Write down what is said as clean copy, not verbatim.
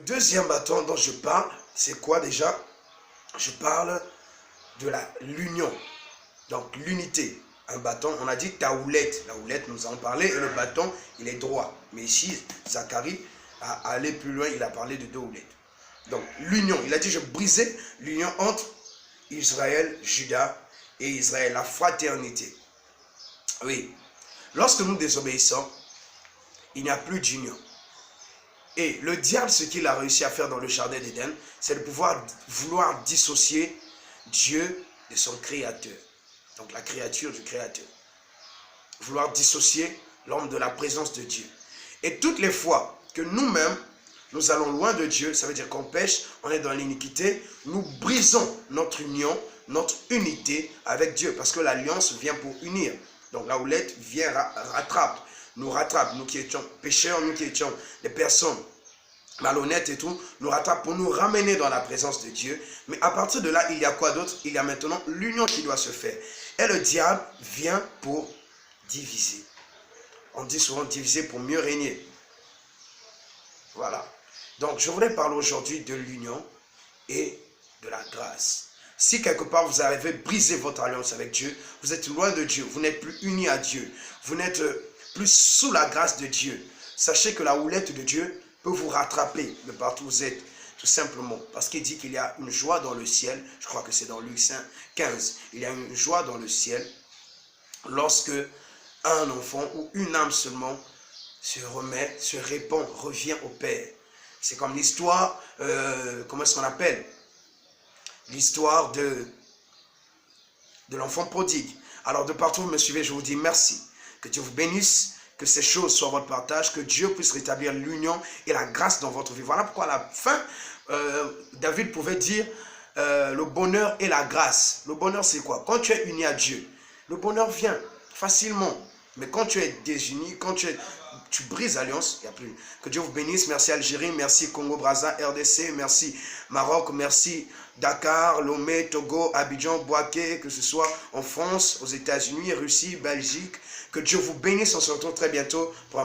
deuxième bâton dont je parle, c'est quoi déjà? Je parle de l'union, donc l'unité. Un bâton, on a dit ta houlette. La houlette, nous en parlé, et le bâton, il est droit. Mais ici, Zacharie a allé plus loin, il a parlé de deux houlettes. Donc l'union, il a dit je brisais l'union entre Israël, Juda et Israël, la fraternité. Oui, lorsque nous désobéissons, il n'y a plus d'union. Et le diable, ce qu'il a réussi à faire dans le jardin d'Éden, c'est de vouloir dissocier Dieu de son créateur. Donc la créature du créateur. Vouloir dissocier l'homme de la présence de Dieu. Et toutes les fois que nous-mêmes, nous allons loin de Dieu, ça veut dire qu'on pêche, on est dans l'iniquité, nous brisons notre union, notre unité avec Dieu. Parce que l'alliance vient pour unir. Donc la houlette vient, nous rattrape, nous qui étions pécheurs, nous qui étions des personnes malhonnêtes et tout, nous rattrape pour nous ramener dans la présence de Dieu. Mais à partir de là, il y a quoi d'autre? Il y a maintenant l'union qui doit se faire. Et le diable vient pour diviser. On dit souvent diviser pour mieux régner. Voilà. Donc, je voudrais parler aujourd'hui de l'union et de la grâce. Si quelque part vous avez brisé votre alliance avec Dieu, vous êtes loin de Dieu, vous n'êtes plus unis à Dieu, vous n'êtes plus sous la grâce de Dieu, sachez que la houlette de Dieu peut vous rattraper de partout où vous êtes, tout simplement. Parce qu'il dit qu'il y a une joie dans le ciel, je crois que c'est dans Luc 15, il y a une joie dans le ciel lorsque un enfant ou une âme seulement se remet, se répand, revient au Père. C'est comme l'histoire, comment est-ce qu'on appelle? L'histoire de l'enfant prodigue. Alors de partout où vous me suivez, je vous dis merci. Que Dieu vous bénisse, que ces choses soient votre partage, que Dieu puisse rétablir l'union et la grâce dans votre vie. Voilà pourquoi à la fin, David pouvait dire le bonheur et la grâce. Le bonheur c'est quoi? Quand tu es uni à Dieu, le bonheur vient facilement. Mais quand tu es désuni, quand tu brises l'alliance, il n'y a plus. Que Dieu vous bénisse. Merci Algérie, merci Congo-Brazza, RDC, merci Maroc, merci Dakar, Lomé, Togo, Abidjan, Bouaké, que ce soit en France, aux États-Unis, Russie, Belgique. Que Dieu vous bénisse. On se retrouve très bientôt pour